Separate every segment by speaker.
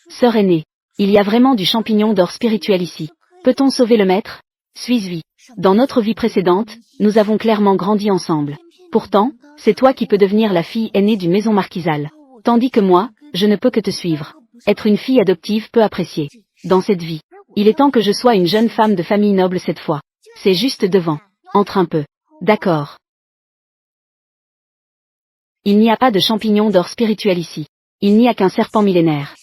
Speaker 1: Sœur aînée, il y a vraiment du champignon d'or spirituel ici. Peut-on sauver le maître? Suis-je? Dans notre vie précédente, nous avons clairement grandi ensemble. Pourtant, c'est toi qui peux devenir la fille aînée d'une maison marquisale. Tandis que moi, je ne peux que te suivre. Être une fille adoptive peu appréciée. Dans cette vie, il est temps que je sois une jeune femme de famille noble cette fois. C'est juste devant. Entre un peu. D'accord. Il n'y a pas de champignon d'or spirituel ici. Il n'y a qu'un serpent millénaire.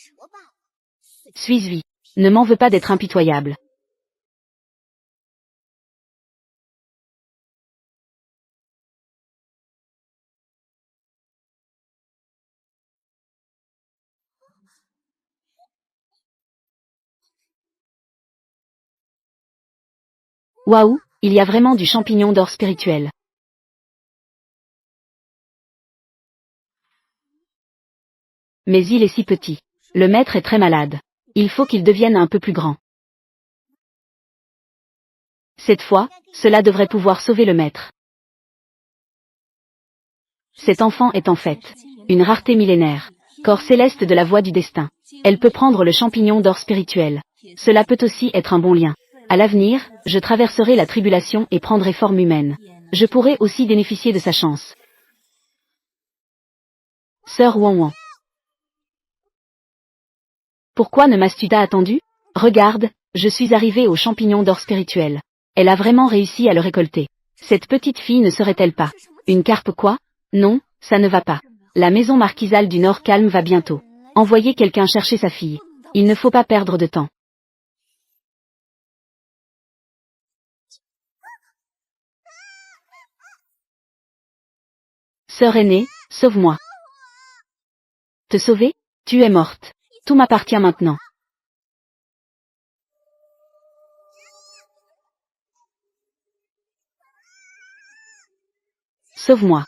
Speaker 1: Suis-je? Ne m'en veux pas d'être impitoyable. Waouh, il y a vraiment du champignon d'or spirituel. Mais il est si petit. Le maître est très malade. Il faut qu'il devienne un peu plus grand. Cette fois, cela devrait pouvoir sauver le maître. Cet enfant est en fait une rareté millénaire. Corps céleste de la voie du destin. Elle peut prendre le champignon d'or spirituel. Cela peut aussi être un bon lien. À l'avenir, je traverserai la tribulation et prendrai forme humaine. Je pourrai aussi bénéficier de sa chance. Sœur Wanwan. Pourquoi ne m'as-tu pas attendu? Regarde, je suis arrivée au champignon d'or spirituel. Elle a vraiment réussi à le récolter. Cette petite fille ne serait-elle pas une carpe quoi? Non, ça ne va pas. La maison marquisale du Nord calme va bientôt. Envoyer quelqu'un chercher sa fille. Il ne faut pas perdre de temps. Sœur aînée, sauve-moi. Te sauver? Tu es morte. Tout m'appartient maintenant. Sauve-moi.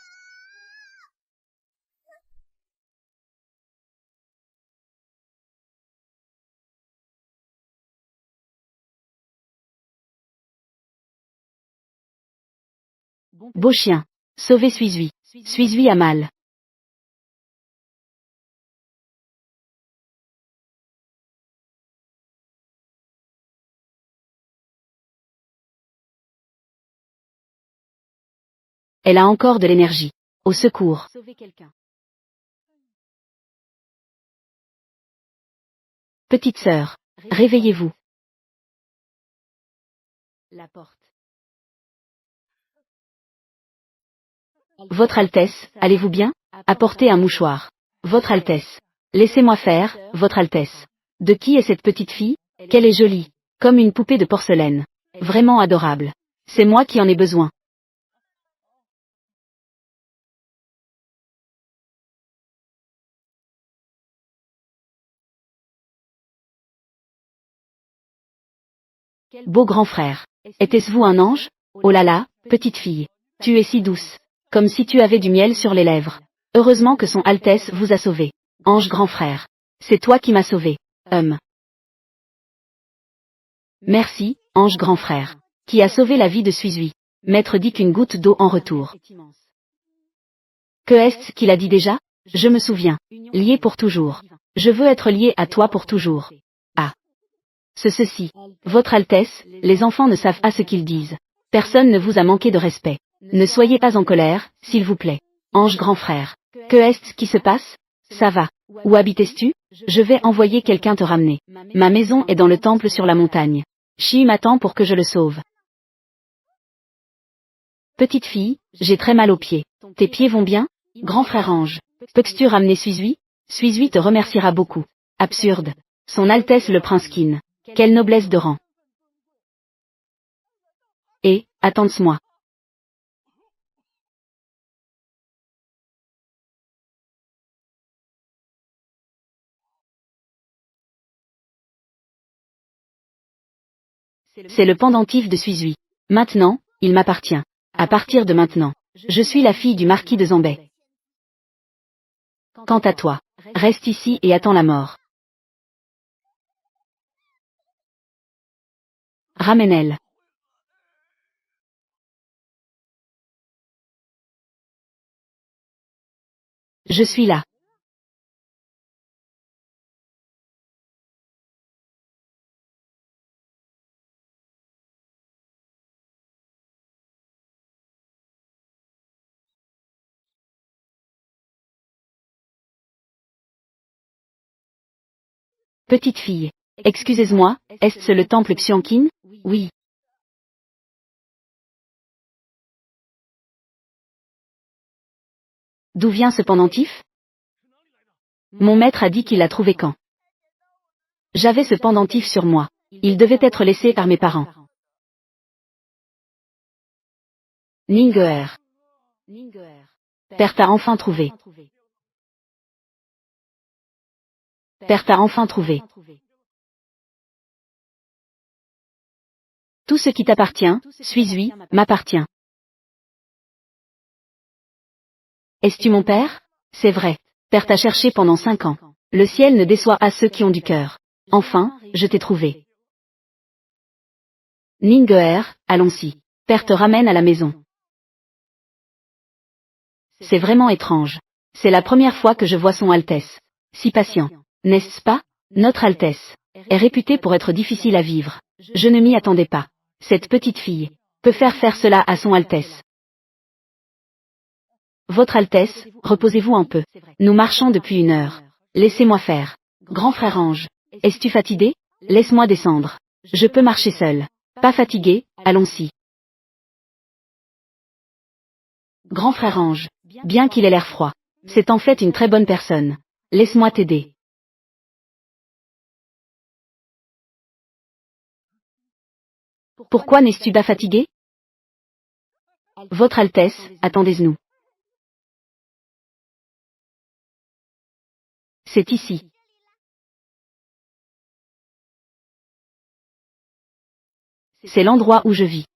Speaker 1: Beau chien. Sauvé suis-je. Suis-je à mal. Elle a encore de l'énergie. Au secours. Petite sœur, réveillez-vous. La porte. Votre Altesse, allez-vous bien? Apportez un mouchoir. Votre Altesse. Laissez-moi faire, Votre Altesse. De qui est cette petite fille? Qu'elle est jolie. Comme une poupée de porcelaine. Vraiment adorable. C'est moi qui en ai besoin. Beau grand frère. Était-ce vous un ange? Oh là là, petite fille. Tu es si douce. Comme si tu avais du miel sur les lèvres. Heureusement que son Altesse vous a sauvé. Ange grand frère. C'est toi qui m'as sauvé. Merci, ange grand frère. Qui a sauvé la vie de Suizui. Maître dit qu'une goutte d'eau en retour. Que est-ce qu'il a dit déjà? Je me souviens. Lié pour toujours. Je veux être lié à toi pour toujours. Ah. Ceci. Votre Altesse, les enfants ne savent pas ce qu'ils disent. Personne ne vous a manqué de respect. Ne soyez pas en colère, s'il vous plaît. Ange grand frère. Que est-ce qui se passe? Ça va. Où habites-tu? Je vais envoyer quelqu'un te ramener. Ma maison est dans le temple sur la montagne. Chi m'attend pour que je le sauve. Petite fille, j'ai très mal aux pieds. Tes pieds vont bien? Grand frère ange. Peux-tu ramener Suizui? Suizui te remerciera beaucoup. Absurde. Son Altesse le prince Kin. Quelle noblesse de rang. Et, attends-moi. C'est le pendentif de Suizui. Maintenant, il m'appartient. À partir de maintenant, je suis la fille du marquis de Zambay. Quant à toi, reste ici et attends la mort. Ramène-elle. Je suis là. Petite fille. Excusez-moi, est-ce le temple Xianqin? Oui. D'où vient ce pendentif? Mon maître a dit qu'il l'a trouvé quand j'avais ce pendentif sur moi. Il devait être laissé par mes parents. Ningguer. Père t'a enfin trouvé. Père t'a enfin trouvé. Tout ce qui t'appartient, suis-lui, m'appartient. Es-tu mon père? C'est vrai. Père t'a cherché pendant 5 ans. Le ciel ne déçoit à ceux qui ont du cœur. Enfin, je t'ai trouvé. Ningguer, allons-y. Père te ramène à la maison. C'est vraiment étrange. C'est la première fois que je vois son Altesse. Si patient. N'est-ce pas? Notre Altesse est réputée pour être difficile à vivre. Je ne m'y attendais pas. Cette petite fille peut faire cela à son Altesse. Votre Altesse, reposez-vous un peu. Nous marchons depuis 1 heure. Laissez-moi faire. Grand frère Ange, es-tu fatigué? Laisse-moi descendre. Je peux marcher seul. Pas fatigué, allons-y. Grand frère Ange, bien qu'il ait l'air froid, c'est en fait une très bonne personne. Laisse-moi t'aider. Pourquoi n'es-tu pas fatigué? Votre Altesse, attendez-nous. C'est ici. C'est l'endroit où je vis.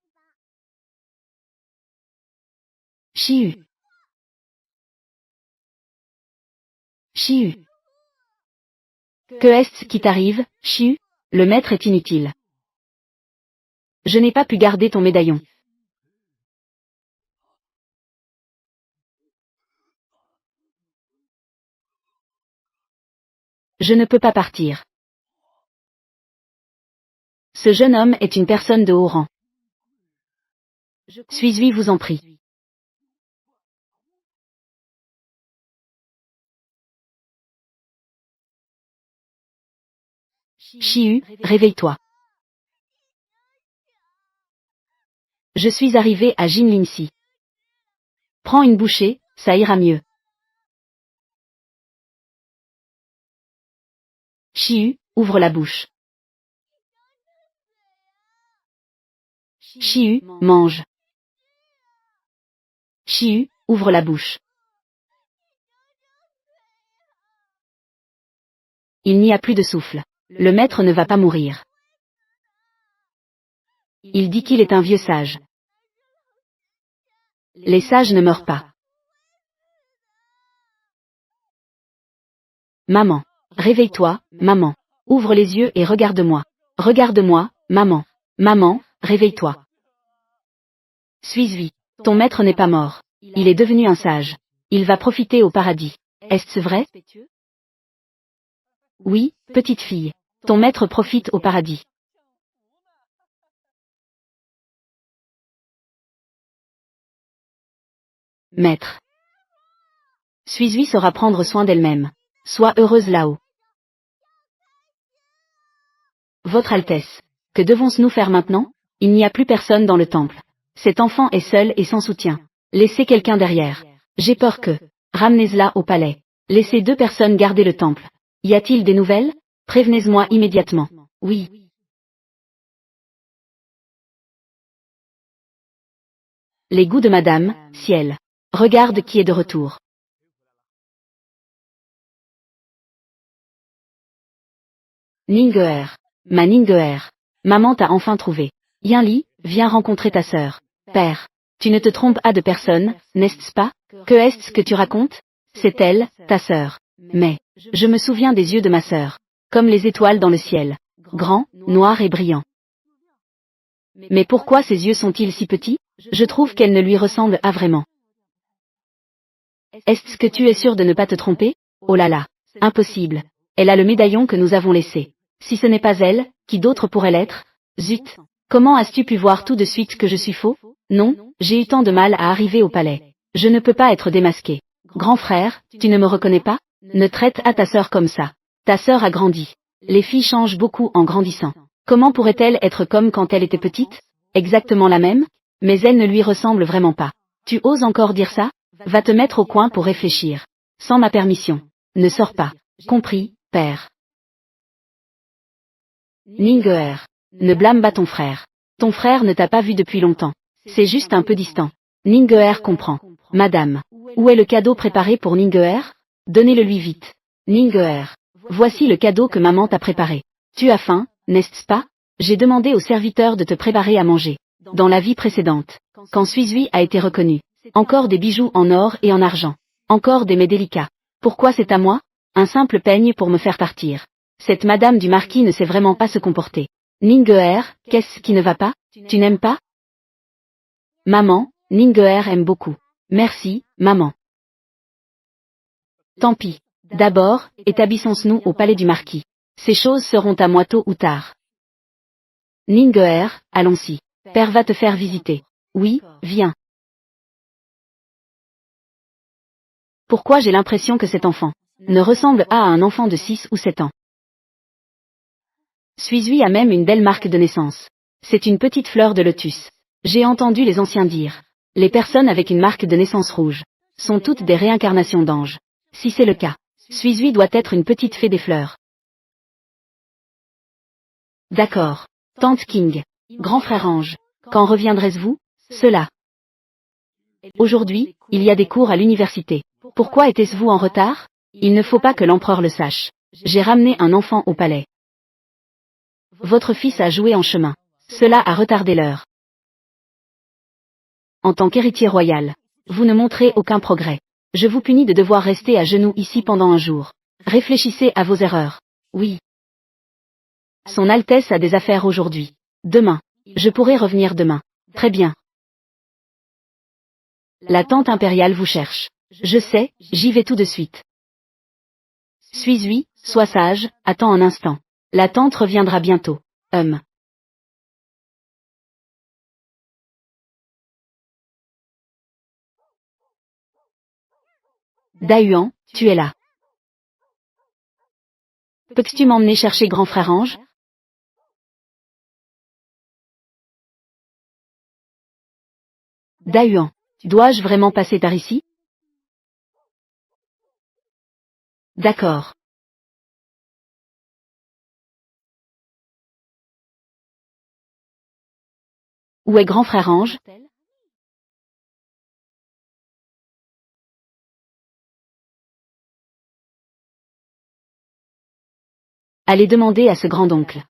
Speaker 1: Chiu. Chiu. Que est-ce qui t'arrive, Chiu? Le maître est inutile. Je n'ai pas pu garder ton médaillon. Je ne peux pas partir. Ce jeune homme est une personne de haut rang. Suis-lui vous en prie. Chiu, réveille-toi. Je suis arrivé à Jinlingxi. Prends une bouchée, ça ira mieux. Chiu, ouvre la bouche. Chiu, mange. Chiu, ouvre la bouche. Il n'y a plus de souffle. Le maître ne va pas mourir. Il dit qu'il est un vieux sage. Les sages ne meurent pas. Maman. Réveille-toi, maman. Ouvre les yeux et regarde-moi. Regarde-moi, maman. Maman, réveille-toi. Suis-lui. Ton maître n'est pas mort. Il est devenu un sage. Il va profiter au paradis. Est-ce vrai? Oui, petite fille. Ton maître profite au paradis. Maître. Suis-lui saura prendre soin d'elle-même. Sois heureuse là-haut. Votre Altesse. Que devons-nous faire maintenant? Il n'y a plus personne dans le temple. Cet enfant est seul et sans soutien. Laissez quelqu'un derrière. J'ai peur que. Ramenez-la au palais. Laissez 2 personnes garder le temple. Y a-t-il des nouvelles? Prévenez-moi immédiatement. Oui. Les goûts de madame, ciel. Regarde qui est de retour. Ningguer. Ma Ningguer. Maman t'a enfin trouvé. Yinli, viens rencontrer ta sœur. Père. Tu ne te trompes pas de personne, n'est-ce pas? Que est-ce que tu racontes? C'est elle, ta sœur. Mais, je me souviens des yeux de ma sœur. Comme les étoiles dans le ciel. Grands, noirs et brillants. Mais pourquoi ses yeux sont-ils si petits? Je trouve qu'elle ne lui ressemble pas vraiment. Est-ce que tu es sûr de ne pas te tromper? Oh là là. Impossible. Elle a le médaillon que nous avons laissé. Si ce n'est pas elle, qui d'autre pourrait l'être? Zut. Comment as-tu pu voir tout de suite que je suis faux? Non, j'ai eu tant de mal à arriver au palais. Je ne peux pas être démasqué. Grand frère, tu ne me reconnais pas? Ne traite à ta sœur comme ça. Ta sœur a grandi. Les filles changent beaucoup en grandissant. Comment pourrait-elle être comme quand elle était petite? Exactement la même? Mais elle ne lui ressemble vraiment pas. Tu oses encore dire ça? Va te mettre au coin pour réfléchir. Sans ma permission. Ne sors pas. Compris, père. Ninguer. Ne blâme pas ton frère. Ton frère ne t'a pas vu depuis longtemps. C'est juste un peu distant. Ninguer comprend. Madame. Où est le cadeau préparé pour Ninguer? Donnez-le lui vite. Ninguer. Voici le cadeau que maman t'a préparé. Tu as faim, n'est-ce pas? J'ai demandé au serviteur de te préparer à manger. Dans la vie précédente. Quand Suizui a été reconnu. Encore des bijoux en or et en argent. Encore des mets délicats. Pourquoi c'est à moi? Un simple peigne pour me faire partir. Cette madame du marquis ne sait vraiment pas se comporter. Ninguer, qu'est-ce qui ne va pas? Tu n'aimes pas? Maman, Ninguer aime beaucoup. Merci, maman. Tant pis. D'abord, établissons-nous au palais du marquis. Ces choses seront à moi tôt ou tard. Ninguer, allons-y. Père va te faire visiter. Oui, viens. Pourquoi j'ai l'impression que cet enfant ne ressemble à un enfant de 6 ou 7 ans? Suizui a même une belle marque de naissance. C'est une petite fleur de lotus. J'ai entendu les anciens dire. Les personnes avec une marque de naissance rouge sont toutes des réincarnations d'anges. Si c'est le cas, Suizui doit être une petite fée des fleurs. D'accord. Tante King. Grand frère ange. Quand reviendrez-vous? Cela. Aujourd'hui, il y a des cours à l'université. Pourquoi était-vous en retard? Il ne faut pas que l'empereur le sache. J'ai ramené un enfant au palais. Votre fils a joué en chemin. Cela a retardé l'heure. En tant qu'héritier royal, vous ne montrez aucun progrès. Je vous punis de devoir rester à genoux ici pendant un jour. Réfléchissez à vos erreurs. Oui. Son Altesse a des affaires aujourd'hui. Demain. Je pourrai revenir demain. Très bien. La tante impériale vous cherche. Je sais, j'y vais tout de suite. Suizui, sois sage, attends un instant. La tante reviendra bientôt. Dahuan, tu es là. Peux-tu m'emmener chercher grand frère ange? Dahuan, dois-je vraiment passer par ici? D'accord. Où est grand frère ange? Allez demander à ce grand-oncle.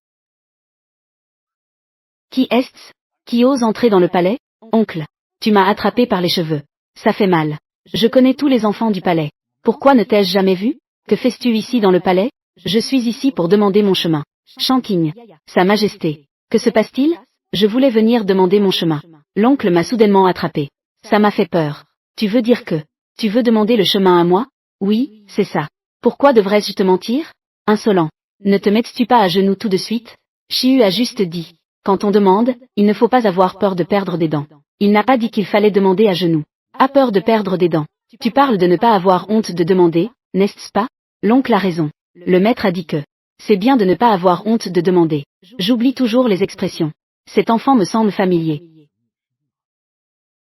Speaker 1: Qui est-ce? Qui ose entrer dans le palais? Oncle. Tu m'as attrapé par les cheveux. Ça fait mal. Je connais tous les enfants du palais. Pourquoi ne t'ai-je jamais vu? Que fais-tu ici dans le palais? Je suis ici pour demander mon chemin. Shanking. Sa Majesté. Que se passe-t-il? Je voulais venir demander mon chemin. L'oncle m'a soudainement attrapé. Ça m'a fait peur. Tu veux dire que tu veux demander le chemin à moi? Oui, c'est ça. Pourquoi devrais-je te mentir? Insolent. Ne te mettes-tu pas à genoux tout de suite? Chiu a juste dit. Quand on demande, il ne faut pas avoir peur de perdre des dents. Il n'a pas dit qu'il fallait demander à genoux. A peur de perdre des dents. Tu parles de ne pas avoir honte de demander, n'est-ce pas? L'oncle a raison. Le maître a dit que c'est bien de ne pas avoir honte de demander. J'oublie toujours les expressions. Cet enfant me semble familier.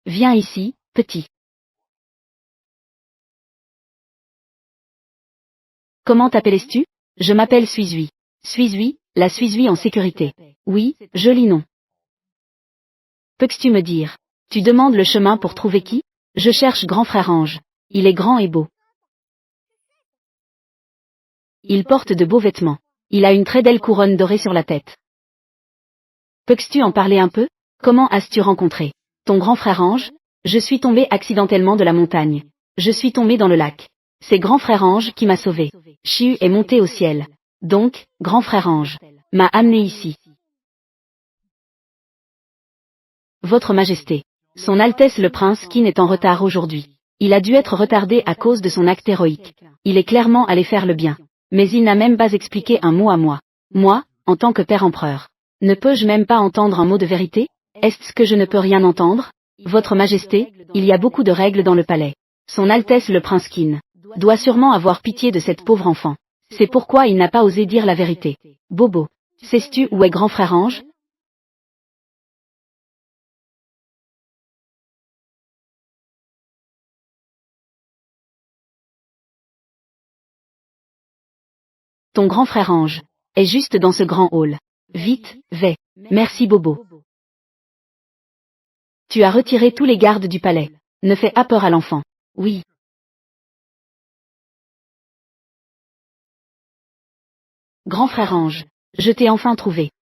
Speaker 1: Viens ici, petit. Comment t'appelles-tu? Je m'appelle Suizui. Suizui, la Suizui en sécurité. Oui, joli nom. Peux-tu me dire? Tu demandes le chemin pour trouver qui? Je cherche grand frère ange. Il est grand et beau. Il porte de beaux vêtements. Il a une très belle couronne dorée sur la tête. Peux-tu en parler un peu? Comment as-tu rencontré ton grand frère ange? Je suis tombé accidentellement de la montagne. Je suis tombé dans le lac. C'est grand frère ange qui m'a sauvé. Chiu est monté au ciel. Donc, grand frère ange m'a amené ici. Votre Majesté. Son Altesse le Prince Qin est en retard aujourd'hui. Il a dû être retardé à cause de son acte héroïque. Il est clairement allé faire le bien. Mais il n'a même pas expliqué un mot à moi. Moi, en tant que père empereur. Ne peux-je même pas entendre un mot de vérité? Est-ce que je ne peux rien entendre? Votre Majesté, il y a beaucoup de règles dans le palais. Son Altesse le Prince Qin doit sûrement avoir pitié de cette pauvre enfant. C'est pourquoi il n'a pas osé dire la vérité. Bobo. Sais-tu où est grand frère Ange? Ton grand frère Ange est juste dans ce grand hall. Vite, vais. Merci Bobo. Tu as retiré tous les gardes du palais. Ne fais pas peur à l'enfant. Oui. Grand frère Ange, je t'ai enfin trouvé.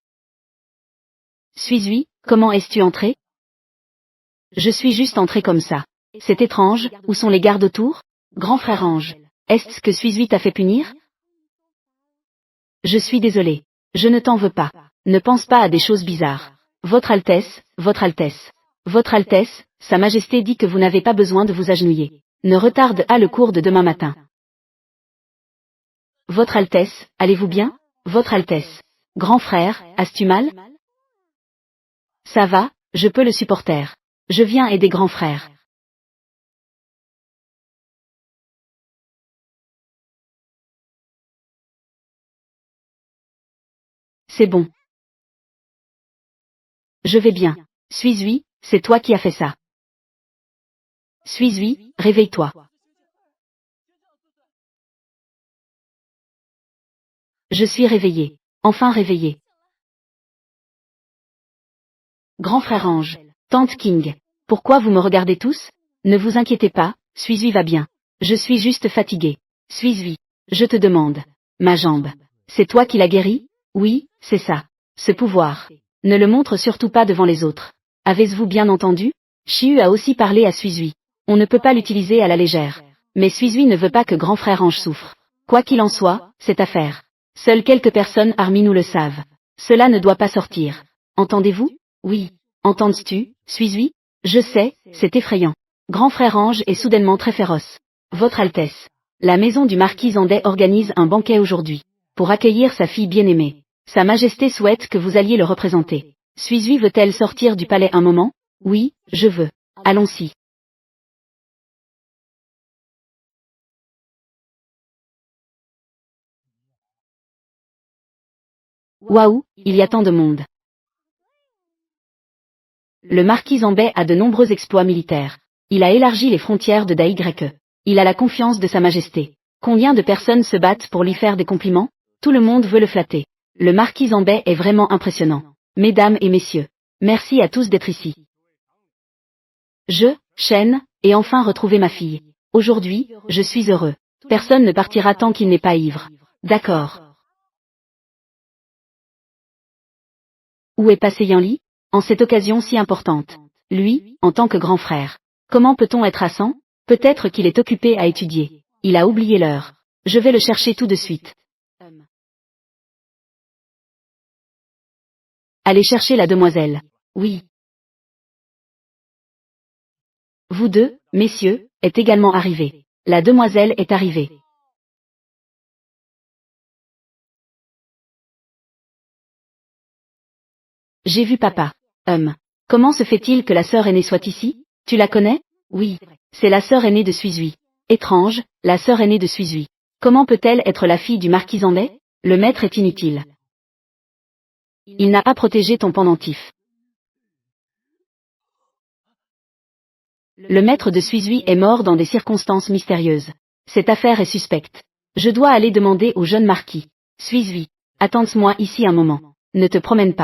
Speaker 1: Suis-je? Comment es-tu entré? Je suis juste entré comme ça. C'est étrange, où sont les gardes autour? Grand frère Ange, est-ce que suis-je t'a fait punir? Je suis désolé. Je ne t'en veux pas. Ne pense pas à des choses bizarres. Votre Altesse, Votre Altesse. Votre Altesse, Sa Majesté dit que vous n'avez pas besoin de vous agenouiller. Ne retarde pas le cours de demain matin. Votre Altesse, allez-vous bien? Votre Altesse. Grand frère, as-tu mal? Ça va, je peux le supporter. Je viens aider grand frère. C'est bon. Je vais bien. Suis-je? C'est toi qui as fait ça. Suis-je? Réveille-toi. Je suis réveillé. Enfin réveillé. Grand frère Ange. Tante King. Pourquoi vous me regardez tous? Ne vous inquiétez pas, suis-je va bien. Je suis juste fatigué. Suis-je? Je te demande. Ma jambe. C'est toi qui l'as guérie? Oui, c'est ça. Ce pouvoir. Ne le montre surtout pas devant les autres. Avez-vous bien entendu? Chiu a aussi parlé à Suizui. On ne peut pas l'utiliser à la légère. Mais Suizui ne veut pas que grand frère Ange souffre. Quoi qu'il en soit, cette affaire. Seules quelques personnes parmi nous le savent. Cela ne doit pas sortir. Entendez-vous? Oui. Entends-tu, Suizui? Je sais, c'est effrayant. Grand frère Ange est soudainement très féroce. Votre Altesse. La maison du marquis Andai organise un banquet aujourd'hui. Pour accueillir sa fille bien-aimée. Sa Majesté souhaite que vous alliez le représenter. Suizui veut-elle sortir du palais un moment? Oui, je veux. Allons-y. Waouh, il y a tant de monde. Le marquis Ambay a de nombreux exploits militaires. Il a élargi les frontières de Daïgreke. Il a la confiance de Sa Majesté. Combien de personnes se battent pour lui faire des compliments? Tout le monde veut le flatter. Le marquis Ambay est vraiment impressionnant. Mesdames et messieurs, merci à tous d'être ici. Chen, ai enfin retrouvé ma fille. Aujourd'hui, je suis heureux. Personne ne partira tant qu'il n'est pas ivre. D'accord. Où est passé Yanli? En cette occasion si importante. Lui, en tant que grand frère. Comment peut-on être à 100? Peut-être qu'il est occupé à étudier. Il a oublié l'heure. Je vais le chercher tout de suite. Allez chercher la demoiselle. Oui. Vous deux, messieurs, êtes également arrivés. La demoiselle est arrivée. J'ai vu papa. Comment se fait-il que la sœur aînée soit ici? Tu la connais? Oui. C'est la sœur aînée de Suizui. Étrange, la sœur aînée de Suizui. Comment peut-elle être la fille du marquis Andai? Le maître est inutile. Il n'a pas protégé ton pendentif. Le maître de Suizui est mort dans des circonstances mystérieuses. Cette affaire est suspecte. Je dois aller demander au jeune marquis. Suizui. Attends-moi ici un moment. Ne te promène pas.